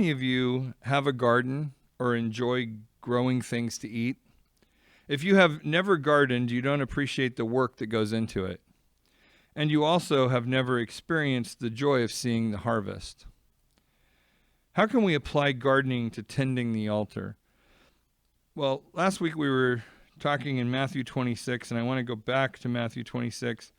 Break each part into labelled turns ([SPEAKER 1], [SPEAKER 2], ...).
[SPEAKER 1] many of you have a garden or enjoy growing things to eat? If you have never gardened, you don't appreciate the work that goes into it. And you also have never experienced the joy of seeing the harvest. How can we apply gardening to tending the altar? Well, last week we were talking in Matthew 26, and I want to go back to Matthew 26,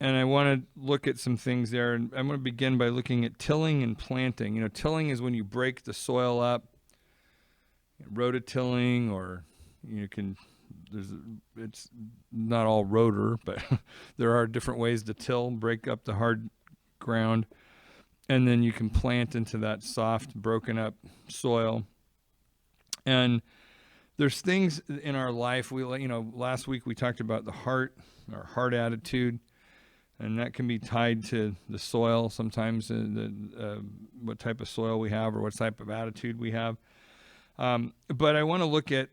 [SPEAKER 1] and I want to look at some things there. And I'm going to begin by looking at tilling and planting. You know, tilling is when you break the soil up, rototilling, or it's not all rotor, but there are different ways to till, break up the hard ground, and then you can plant into that soft, broken up soil. And there's things in our life, last week we talked about the heart, our heart attitude, and that can be tied to the soil sometimes, what type of soil we have or what type of attitude we have. But I want to look at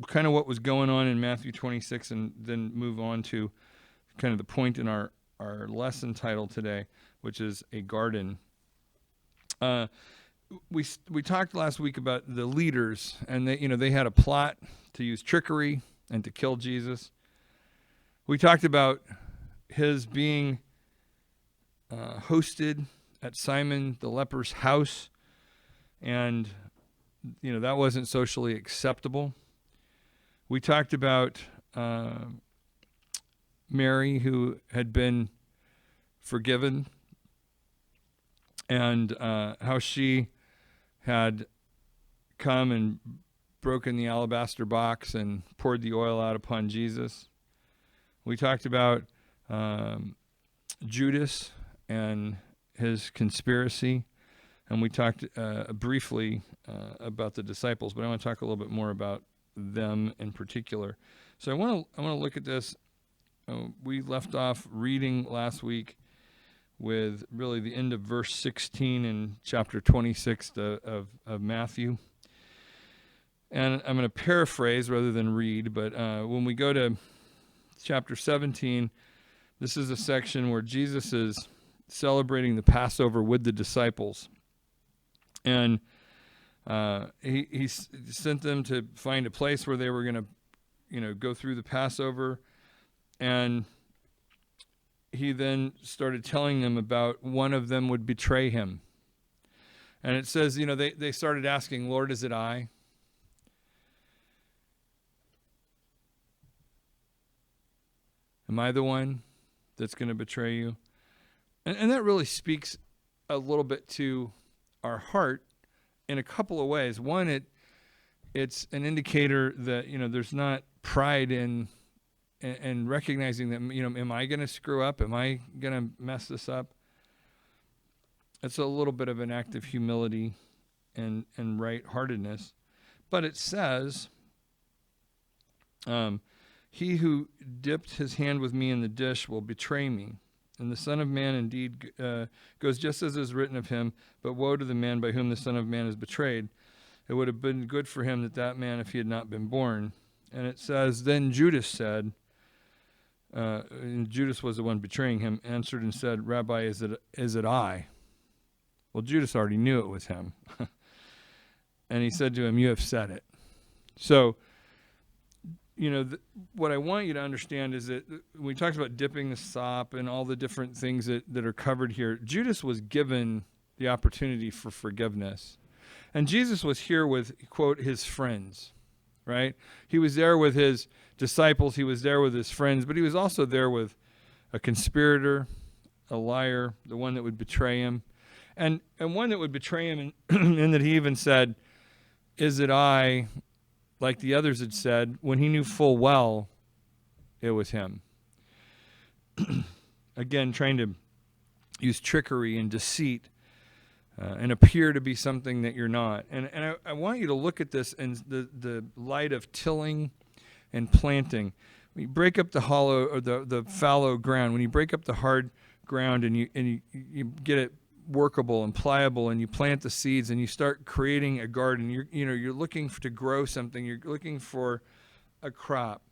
[SPEAKER 1] kind of what was going on in Matthew 26 and then move on to kind of the point in our lesson title today, which is a garden. We talked last week about the leaders, and they had a plot to use trickery and to kill Jesus. We talked about his being hosted at Simon the leper's house, and that wasn't socially acceptable. We talked about Mary, who had been forgiven, and how she had come and broken the alabaster box and poured the oil out upon Jesus. We talked about Judas and his conspiracy, and we talked briefly about the disciples, but I want to talk a little bit more about them in particular. So I want to look at this. We left off reading last week with really the end of verse 16 in chapter 26 of Matthew. And I'm going to paraphrase rather than read, but when we go to chapter 17, this is a section where Jesus is celebrating the Passover with the disciples. And he sent them to find a place where they were going to, go through the Passover. And he then started telling them about one of them would betray him. And it says, they started asking, Lord, is it I? Am I the one that's going to betray you? And that really speaks a little bit to our heart in a couple of ways. One, it's an indicator that, there's not pride in recognizing that, am I going to screw up? Am I going to mess this up? It's a little bit of an act of humility and right-heartedness. But it says, he who dipped his hand with me in the dish will betray me. And the Son of Man indeed goes just as is written of him, but woe to the man by whom the Son of Man is betrayed. It would have been good for him that man, if he had not been born. And it says, then Judas said, and Judas was the one betraying him, answered and said, Rabbi, is it I? Well, Judas already knew it was him. And he said to him, you have said it. So, what I want you to understand is that when we talked about dipping the sop and all the different things that are covered here, Judas was given the opportunity for forgiveness. And Jesus was here with, quote, his friends, right? He was there with his disciples. He was there with his friends, but he was also there with a conspirator, a liar, the one that would betray him, and one that would betray him in that he even said, is it I, like the others had said, when he knew full well it was him. Again, trying to use trickery and deceit and appear to be something that you're not. And I want you to look at this in the light of tilling and planting. When you break up the hollow or the fallow ground, when you break up the hard ground and you get it workable and pliable, and you plant the seeds and you start creating a garden, you're looking to grow something. You're looking for a crop.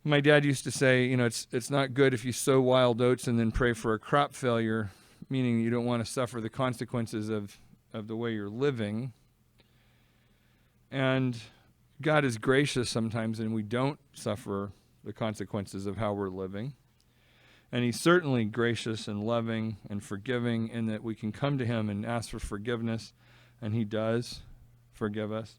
[SPEAKER 1] My dad used to say, it's not good if you sow wild oats and then pray for a crop failure, meaning you don't want to suffer the consequences of the way you're living. And God is gracious sometimes, and we don't suffer the consequences of how we're living. And he's certainly gracious and loving and forgiving in that we can come to him and ask for forgiveness, and he does forgive us.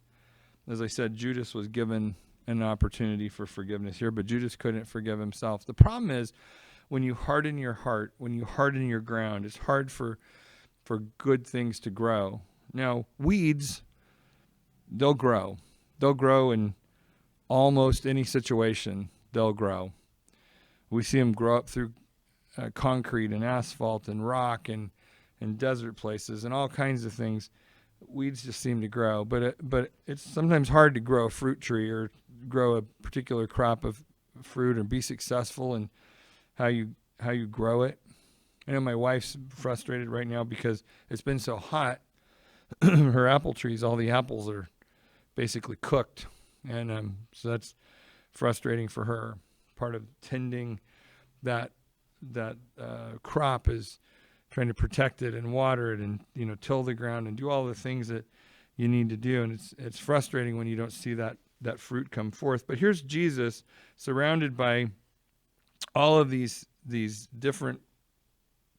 [SPEAKER 1] As I said, Judas was given an opportunity for forgiveness here, but Judas couldn't forgive himself. The problem is when you harden your heart, when you harden your ground, it's hard for good things to grow. Now, weeds, they'll grow. They'll grow in almost any situation. They'll grow. We see them grow up through concrete and asphalt and rock and desert places and all kinds of things. Weeds just seem to grow, but it's sometimes hard to grow a fruit tree or grow a particular crop of fruit and be successful in how you grow it. I know my wife's frustrated right now because it's been so hot. Her apple trees, all the apples are basically cooked, and so that's frustrating for her. Part of tending that crop is trying to protect it and water it and till the ground and do all the things that you need to do, and it's frustrating when you don't see that fruit come forth. But here's Jesus surrounded by all of these different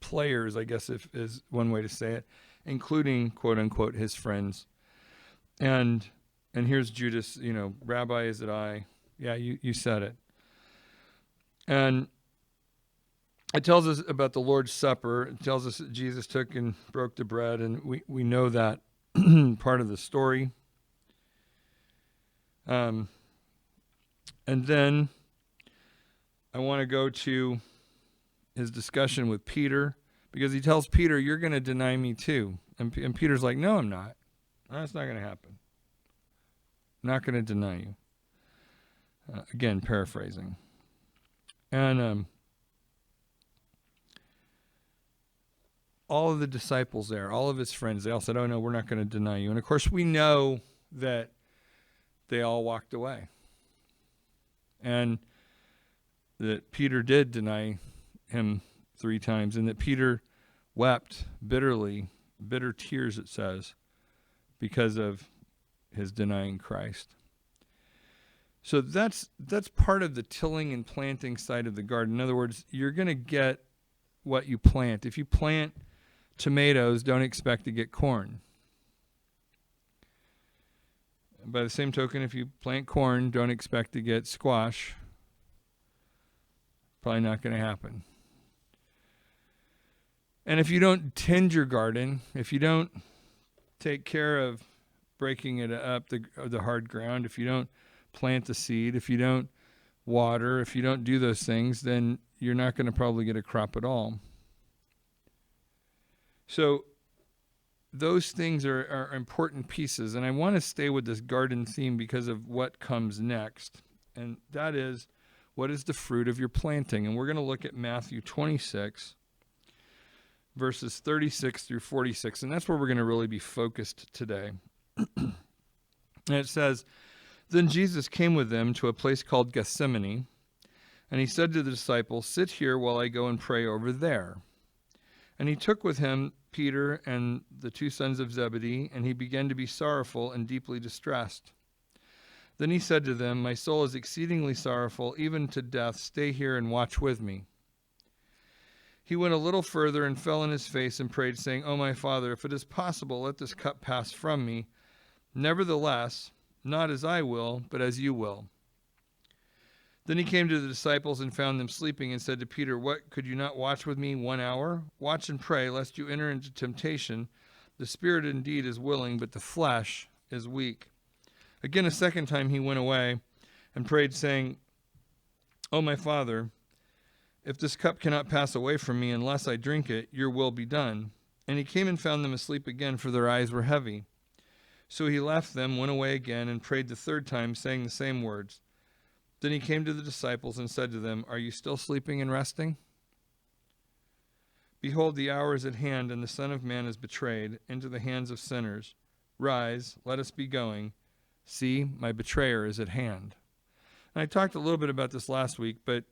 [SPEAKER 1] players, I guess is one way to say it, including quote unquote his friends. And here's Judas, Rabbi, is it I? Yeah, you said it. And it tells us about the Lord's Supper. It tells us that Jesus took and broke the bread, and we know that part of the story. And then I want to go to his discussion with Peter, because he tells Peter, you're going to deny me too. And Peter's like, no, I'm not. That's not going to happen. I'm not going to deny you. Again, paraphrasing. And all of the disciples there, all of his friends, they all said, oh, no, we're not going to deny you. And, of course, we know that they all walked away. And that Peter did deny him 3 times, and that Peter wept bitterly, bitter tears, it says, because of his denying Christ. So that's part of the tilling and planting side of the garden. In other words, you're going to get what you plant. If you plant tomatoes, don't expect to get corn. By the same token, if you plant corn, don't expect to get squash. Probably not going to happen. And if you don't tend your garden, if you don't take care of breaking it up, the hard ground, if you don't plant the seed, if you don't water, if you don't do those things, then you're not going to probably get a crop at all. So those things are important pieces, and I want to stay with this garden theme because of what comes next, and that is, what is the fruit of your planting? And we're going to look at Matthew 26, verses 36 through 46, and that's where we're going to really be focused today. And it says, then Jesus came with them to a place called Gethsemane, and he said to the disciples, sit here while I go and pray over there. And he took with him Peter and the 2 sons of Zebedee, and he began to be sorrowful and deeply distressed. Then he said to them, my soul is exceedingly sorrowful, even to death. Stay here and watch with me. He went a little further and fell on his face and prayed, saying, oh, my Father, if it is possible, let this cup pass from me. Nevertheless, not as I will, but as you will. Then he came to the disciples and found them sleeping and said to Peter, what, could you not watch with me 1 hour? Watch and pray, lest you enter into temptation. The spirit indeed is willing, but the flesh is weak. Again, a second time he went away and prayed, saying, oh, my Father, if this cup cannot pass away from me unless I drink it, your will be done. And he came and found them asleep again, for their eyes were heavy. So he left them, went away again, and prayed the 3rd time, saying the same words. Then he came to the disciples and said to them, are you still sleeping and resting? Behold, the hour is at hand, and the Son of Man is betrayed into the hands of sinners. Rise, let us be going. See, my betrayer is at hand. And I talked a little bit about this last week, but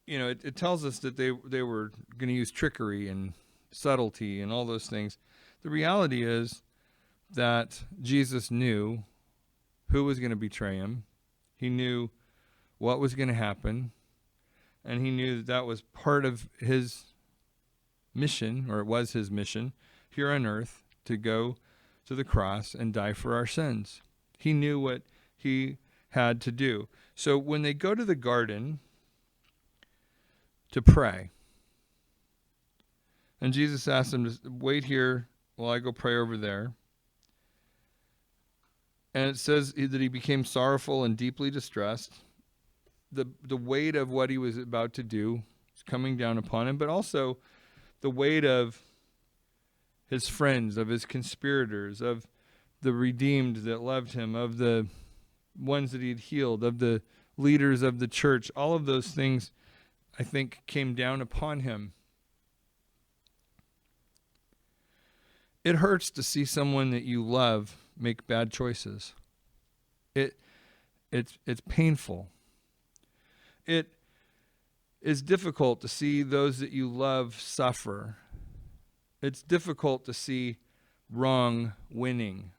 [SPEAKER 1] it tells us that they were going to use trickery and subtlety and all those things. The reality is that Jesus knew who was going to betray him. He knew what was going to happen, and he knew that that was part of his mission, or it was his mission here on earth, to go to the cross and die for our sins. He knew what he had to do. So when they go to the garden to pray, and Jesus asked them to wait here while I go pray over there, and it says that he became sorrowful and deeply distressed. The weight of what he was about to do is coming down upon him, but also the weight of his friends, of his conspirators, of the redeemed that loved him, of the ones that he had healed, of the leaders of the church. All of those things, I think, came down upon him. It hurts to see someone that you love make bad choices. It's painful. It is difficult to see those that you love suffer. It's difficult to see wrong winning.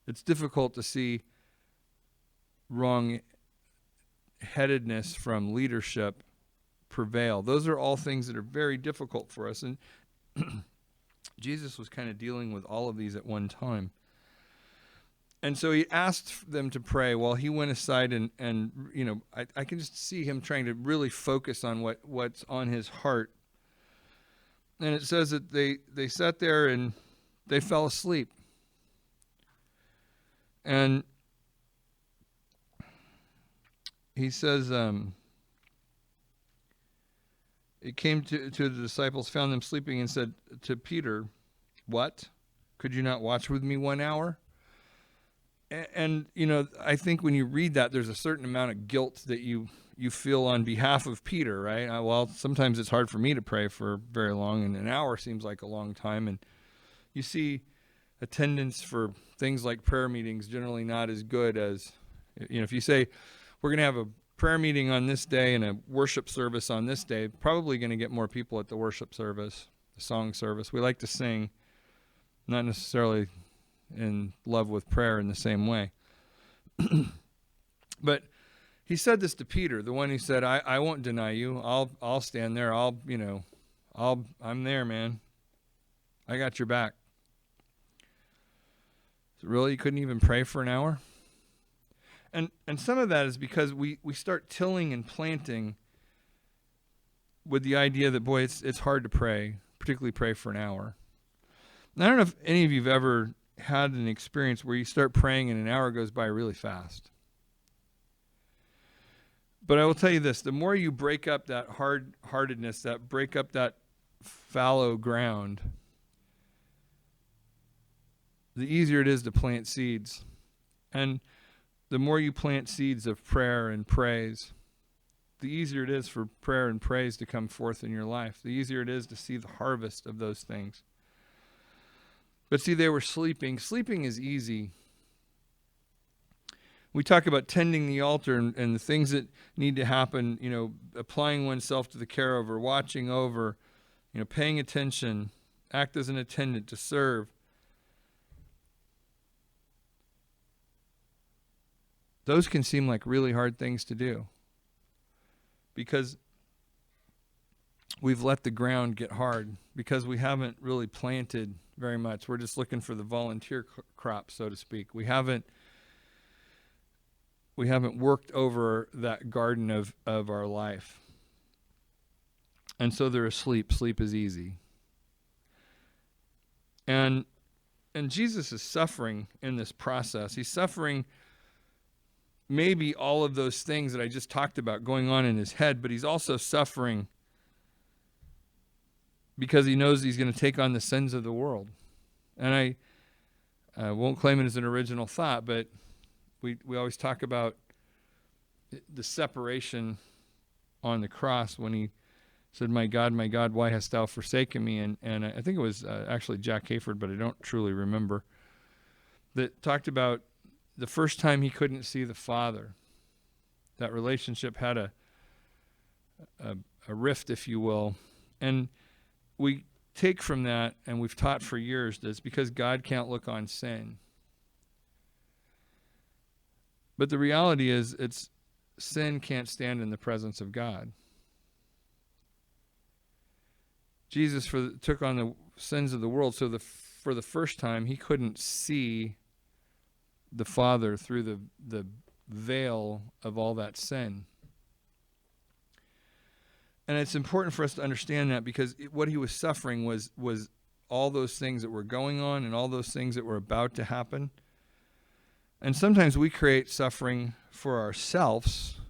[SPEAKER 1] It's difficult to see wrong-headedness from leadership prevail. Those are all things that are very difficult for us. And Jesus was kind of dealing with all of these at one time. And so he asked them to pray while he went aside, and I can just see him trying to really focus on what's on his heart. And it says that they sat there and they fell asleep. And he says, it came to the disciples, found them sleeping, and said to Peter, "What? Could you not watch with me 1 hour?" And I think when you read that, there's a certain amount of guilt that you feel on behalf of Peter, right? Well, sometimes it's hard for me to pray for very long, and an hour seems like a long time. And you see attendance for things like prayer meetings generally not as good as, if you say, we're going to have a prayer meeting on this day and a worship service on this day, probably going to get more people at the worship service, the song service. We like to sing, not necessarily in love with prayer in the same way. But he said this to Peter, the one who said, I won't deny you. I'll stand there. I'm there, man. I got your back. So really, you couldn't even pray for an hour? And some of that is because we start tilling and planting with the idea that, boy, it's hard to pray, particularly pray for an hour. And I don't know if any of you have ever had an experience where you start praying and an hour goes by really fast. But I will tell you this, the more you break up that hard-heartedness, that break up that fallow ground, the easier it is to plant seeds. And the more you plant seeds of prayer and praise, the easier it is for prayer and praise to come forth in your life. The easier it is to see the harvest of those things. But see, they were sleeping. Sleeping is easy. We talk about tending the altar and the things that need to happen, applying oneself to the care over, watching over, paying attention, act as an attendant, to serve. Those can seem like really hard things to do because we've let the ground get hard, because we haven't really planted very much. We're just looking for the volunteer crop, so to speak. We haven't worked over that garden of our life. And so they're asleep. Sleep is easy. And Jesus is suffering in this process. He's suffering maybe all of those things that I just talked about going on in his head, but he's also suffering because he knows he's going to take on the sins of the world. And I won't claim it as an original thought, but we always talk about the separation on the cross when he said, my God, why hast thou forsaken me?" And I think it was actually Jack Hayford, but I don't truly remember, that talked about the first time he couldn't see the Father. That relationship had a rift, if you will. And we take from that, and we've taught for years, that it's because God can't look on sin. But the reality is, sin can't stand in the presence of God. Jesus took on the sins of the world, so for the first time, he couldn't see the Father through the veil of all that sin. And it's important for us to understand that, because what he was suffering was all those things that were going on and all those things that were about to happen. And sometimes we create suffering for ourselves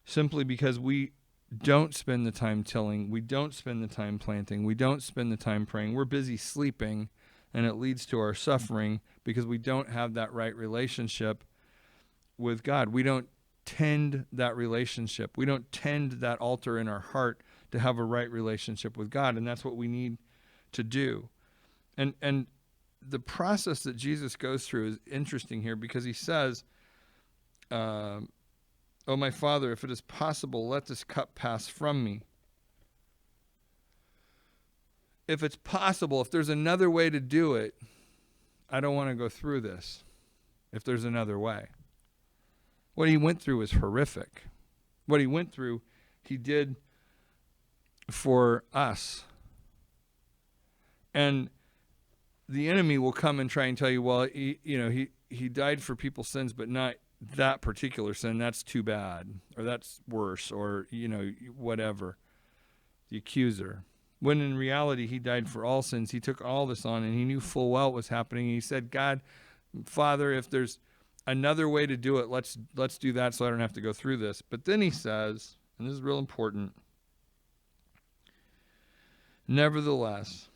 [SPEAKER 1] simply because we don't spend the time tilling, we don't spend the time planting, we don't spend the time praying. We're busy sleeping, and it leads to our suffering because we don't have that right relationship with God. We don't tend that relationship. We don't tend that altar in our heart to have a right relationship with God, and that's what we need to do. And the process that Jesus goes through is interesting here, because he says, "Oh, my Father, if it is possible, let this cup pass from me." If it's possible, if there's another way to do it, I don't want to go through this. If there's another way. What he went through was horrific. What he went through, he did for us. And the enemy will come and try and tell you, well, he died for people's sins, but not that particular sin. That's too bad, or that's worse, or whatever. The accuser. When in reality, he died for all sins. He took all this on, and he knew full well what was happening. He said, "God, Father, if there's another way to do it, let's do that, so I don't have to go through this." But then he says, and this is real important, "Nevertheless,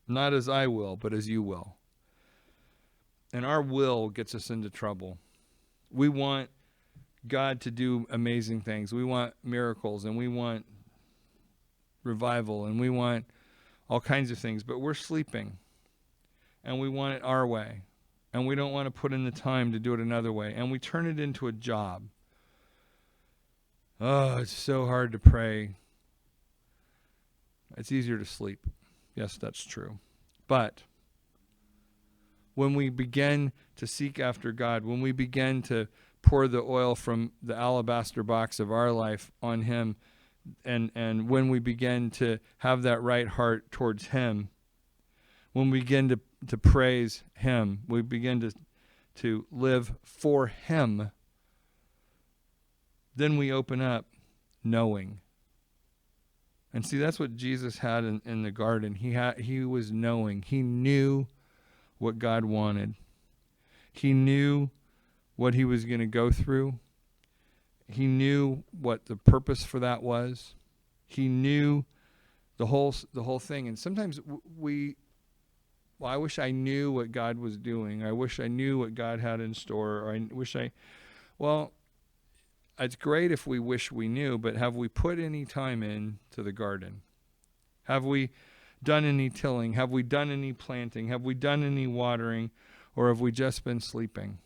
[SPEAKER 1] not as I will, but as you will." And our will gets us into trouble. We want God to do amazing things. We want miracles, and we want revival, and we want all kinds of things, but we're sleeping, and we want it our way, and we don't want to put in the time to do it another way, and we turn it into a job. Oh, it's so hard to pray. It's easier to sleep. Yes, that's true. But when we begin to seek after God, when we begin to pour the oil from the alabaster box of our life on him, and when we begin to have that right heart towards him, when we begin to praise him, we begin to live for him, then we open up knowing. And see, that's what Jesus had in the garden. He was knowing. He knew what God wanted. He knew what he was going to go through. He knew what the purpose for that was. He knew the whole thing. And sometimes I wish I knew what God was doing. I wish I knew what God had in store. Or it's great if we wish we knew, but have we put any time into the garden? Have we done any tilling? Have we done any planting? Have we done any watering? Or have we just been sleeping?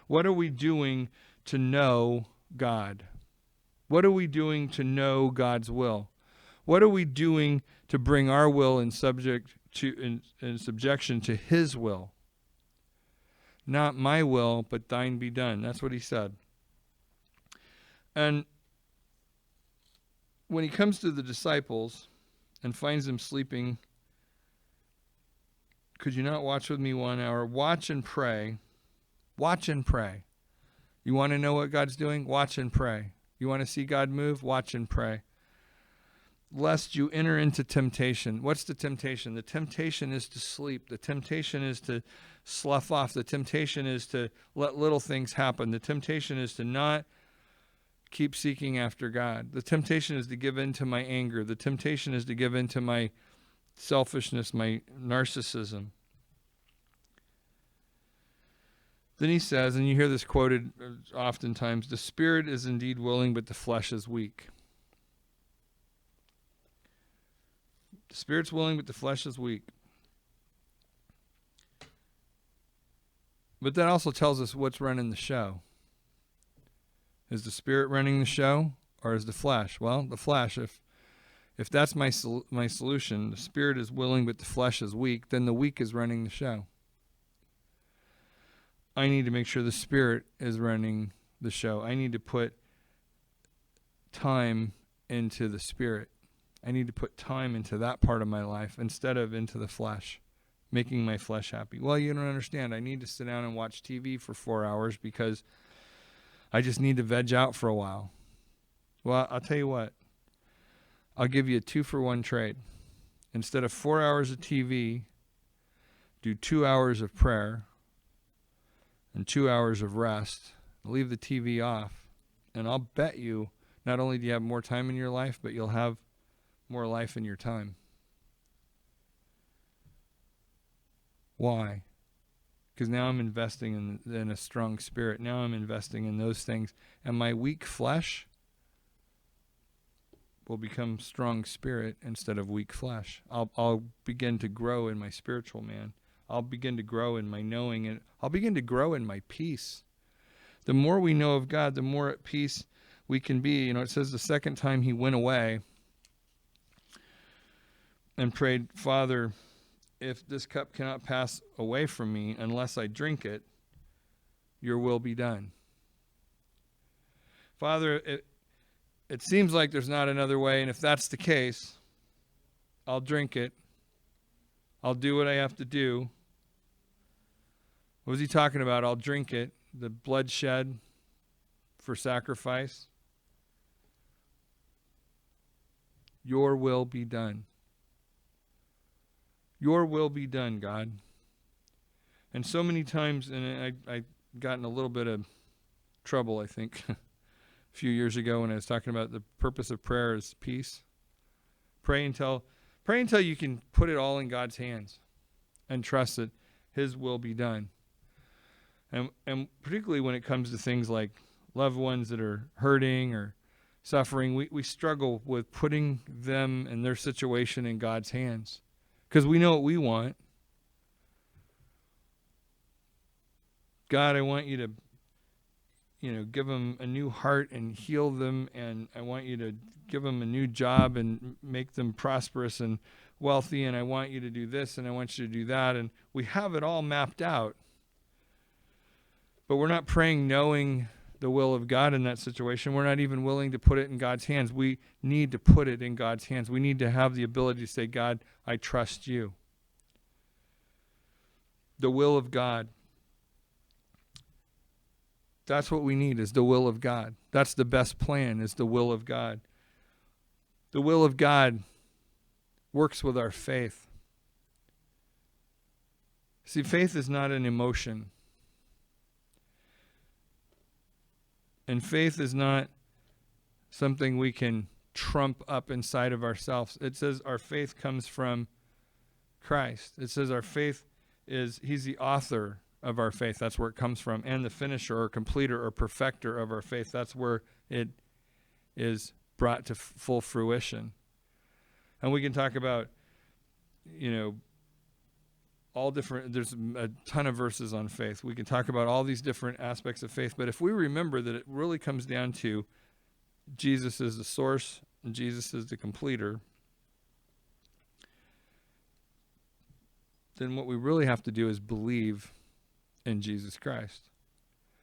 [SPEAKER 1] What are we doing to know God? What are we doing to know God's will? What are we doing to bring our will in subjection to his will? Not my will, but thine be done. That's what he said. And when he comes to the disciples and finds them sleeping, "Could you not watch with me 1 hour? Watch and pray." Watch and pray. You want to know what God's doing? Watch and pray. You want to see God move? Watch and pray. "Lest you enter into temptation." What's the temptation? The temptation is to sleep. The temptation is to slough off. The temptation is to let little things happen. The temptation is to not keep seeking after God. The temptation is to give in to my anger. The temptation is to give in to my selfishness, my narcissism. Then he says, and you hear this quoted oftentimes, "The spirit is indeed willing, but the flesh is weak." The spirit's willing, but the flesh is weak. But that also tells us what's running the show. Is the Spirit running the show, or is the flesh? Well, the flesh. If that's my solution, the Spirit is willing but the flesh is weak, then the weak is running the show. I need to make sure the Spirit is running the show. I need to put time into the Spirit. I need to put time into that part of my life instead of into the flesh, making my flesh happy. Well, you don't understand. I need to sit down and watch TV for 4 hours because I just need to veg out for a while. Well, I'll tell you what. I'll give you a 2-for-1 trade. Instead of 4 hours of TV, do 2 hours of prayer and 2 hours of rest. Leave the TV off. And I'll bet you, not only do you have more time in your life, but you'll have more life in your time. Why? Because now I'm investing in a strong spirit. Now I'm investing in those things. And my weak flesh will become strong spirit instead of weak flesh. I'll begin to grow in my spiritual man. I'll begin to grow in my knowing, and I'll begin to grow in my peace. The more we know of God, the more at peace we can be. You know, it says the second time he went away and prayed, Father, if this cup cannot pass away from me unless I drink it, your will be done. Father, it seems like there's not another way, and if that's the case, I'll drink it. I'll do what I have to do. What was he talking about? I'll drink it. The blood shed for sacrifice. Your will be done. Your will be done, God. And so many times, and I got in a little bit of trouble, I think, a few years ago when I was talking about the purpose of prayer is peace. Pray until you can put it all in God's hands and trust that his will be done. And particularly when it comes to things like loved ones that are hurting or suffering, we struggle with putting them and their situation in God's hands because we know what we want. God, I want you to, give them a new heart and heal them, and I want you to give them a new job and make them prosperous and wealthy, and I want you to do this, and I want you to do that, and we have it all mapped out. But we're not praying knowing the will of God in that situation. We're not even willing to put it in God's hands. We need to put it in God's hands. We need to have the ability to say, God, I trust you. The will of God. That's what we need, is the will of God. That's the best plan, is the will of God. The will of God works with our faith. See, faith is not an emotion. And faith is not something we can trump up inside of ourselves. It says our faith comes from Christ. It says our faith he's the author of our faith. That's where it comes from. And the finisher or completer or perfecter of our faith. That's where it is brought to full fruition. And we can talk about, all different, there's a ton of verses on faith. We can talk about all these different aspects of faith, but if we remember that it really comes down to Jesus is the source and Jesus is the completer, then what we really have to do is believe in Jesus Christ.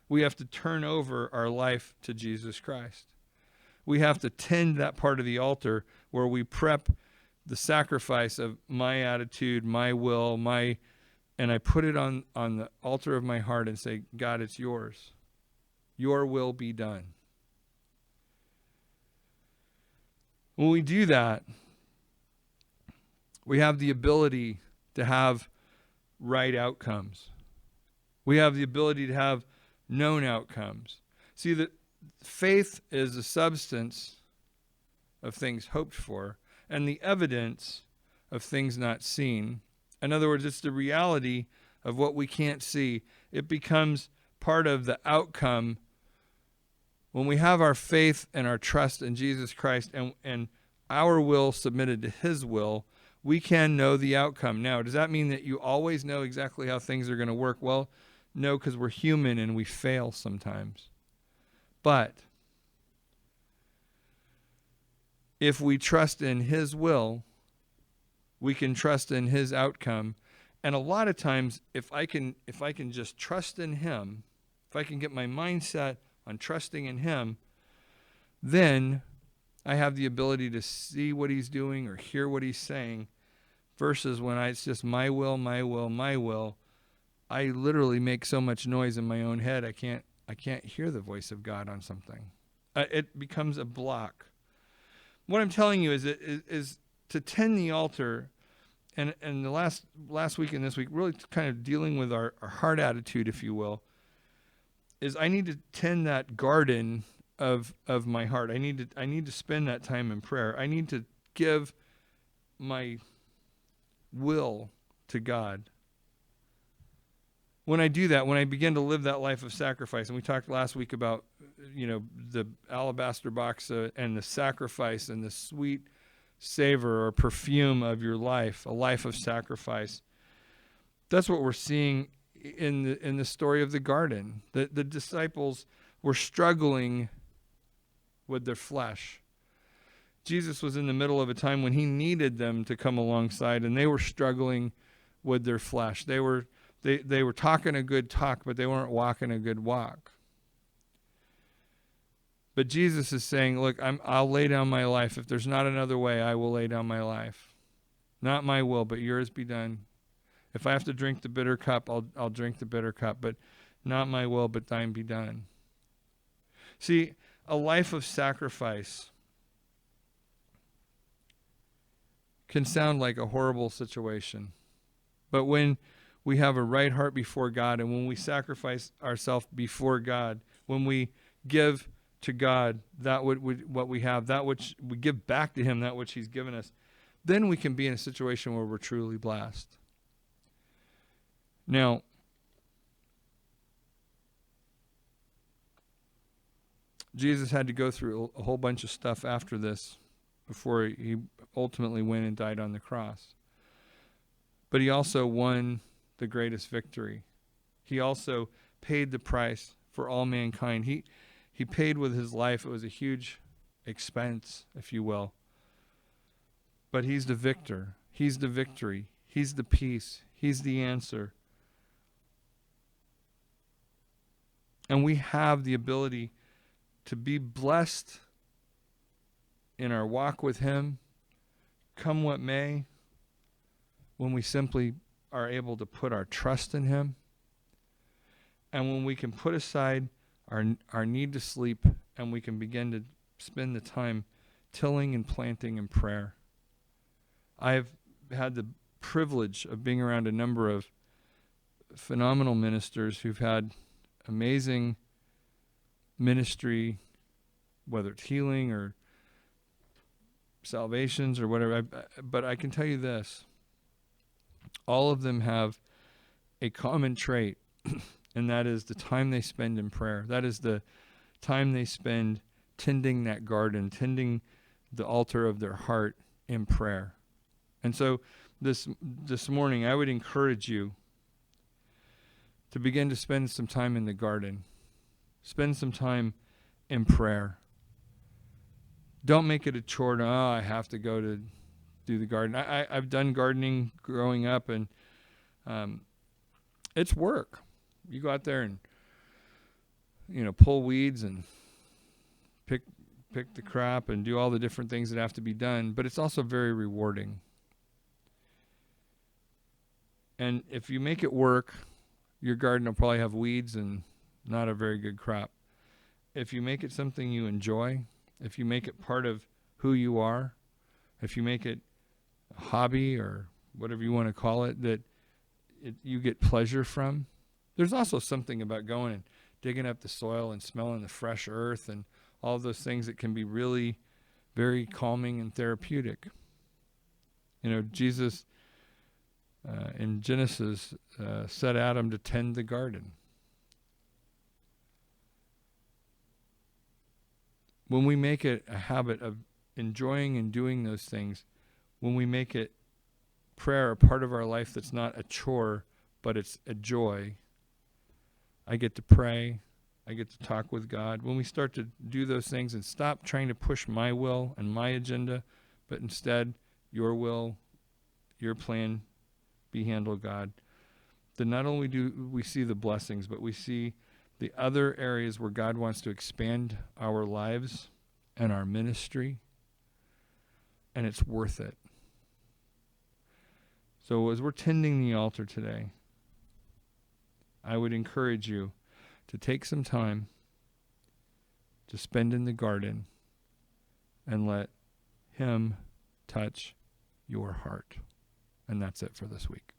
[SPEAKER 1] We have to turn over our life to Jesus Christ. We have to tend that part of the altar where we prep the sacrifice of my attitude, my will, and I put it on the altar of my heart and say, God, it's yours. Your will be done. When we do that, we have the ability to have right outcomes. We have the ability to have known outcomes. See, that faith is the substance of things hoped for, and the evidence of things not seen. In other words, it's the reality of what we can't see. It becomes part of the outcome when we have our faith and our trust in Jesus Christ and our will submitted to his will. We can know the outcome. Now, does that mean that you always know exactly how things are going to work? Well, no, because we're human and we fail sometimes. But If we trust in his will, we can trust in his outcome. And a lot of times, if I can just trust in him, if I can get my mindset on trusting in him, then I have the ability to see what he's doing or hear what he's saying, versus when it's just my will, my will, my will. I literally make so much noise in my own head, I can't hear the voice of God on something. It becomes a block. What I'm telling you is to tend the altar, and the last week and this week, really kind of dealing with our heart attitude, if you will, is I need to tend that garden of my heart. I need to spend that time in prayer. I need to give my will to God. When I do that, when I begin to live that life of sacrifice, and we talked last week about, the alabaster box and the sacrifice and the sweet savor or perfume of your life, a life of sacrifice. That's what we're seeing in the story of the garden. The disciples were struggling with their flesh. Jesus was in the middle of a time when he needed them to come alongside, and they were struggling with their flesh. They were talking a good talk, but they weren't walking a good walk. But Jesus is saying, look, I'll lay down my life. If there's not another way, I will lay down my life. Not my will, but yours be done. If I have to drink the bitter cup, I'll drink the bitter cup, but not my will, but thine be done. See, a life of sacrifice can sound like a horrible situation. But when we have a right heart before God, and when we sacrifice ourselves before God, when we give to God what we have, that which we give back to him, that which he's given us, then we can be in a situation where we're truly blessed. Now, Jesus had to go through a whole bunch of stuff after this before he ultimately went and died on the cross. But he also won the greatest victory. He also paid the price for all mankind. He paid with his life. It was a huge expense, if you will. But he's the victor. He's the victory. He's the peace. He's the answer. And we have the ability to be blessed in our walk with him, come what may, when we simply are able to put our trust in him, and when we can put aside our need to sleep, and we can begin to spend the time tilling and planting in prayer. I've had the privilege of being around a number of phenomenal ministers who've had amazing ministry, whether it's healing or salvations or whatever. But I can tell you this. All of them have a common trait, and that is the time they spend in prayer. That is the time they spend tending that garden, tending the altar of their heart in prayer. And so this morning, I would encourage you to begin to spend some time in the garden. Spend some time in prayer. Don't make it a chore. I have to go to do the garden. I've done gardening growing up, and it's work. You go out there and pull weeds and pick the crop and do all the different things that have to be done, but it's also very rewarding. And if you make it work, your garden will probably have weeds and not a very good crop. If you make it something you enjoy, if you make it part of who you are, if you make it a hobby or whatever you want to call it, that you get pleasure from. There's also something about going and digging up the soil and smelling the fresh earth and all those things that can be really very calming and therapeutic. Jesus in Genesis set Adam to tend the garden. When we make it a habit of enjoying and doing those things, when we make it prayer a part of our life that's not a chore, but it's a joy. I get to pray. I get to talk with God. When we start to do those things and stop trying to push my will and my agenda, but instead your will, your plan be handled, God, then not only do we see the blessings, but we see the other areas where God wants to expand our lives and our ministry, and it's worth it. So as we're tending the altar today, I would encourage you to take some time to spend in the garden and let him touch your heart. And that's it for this week.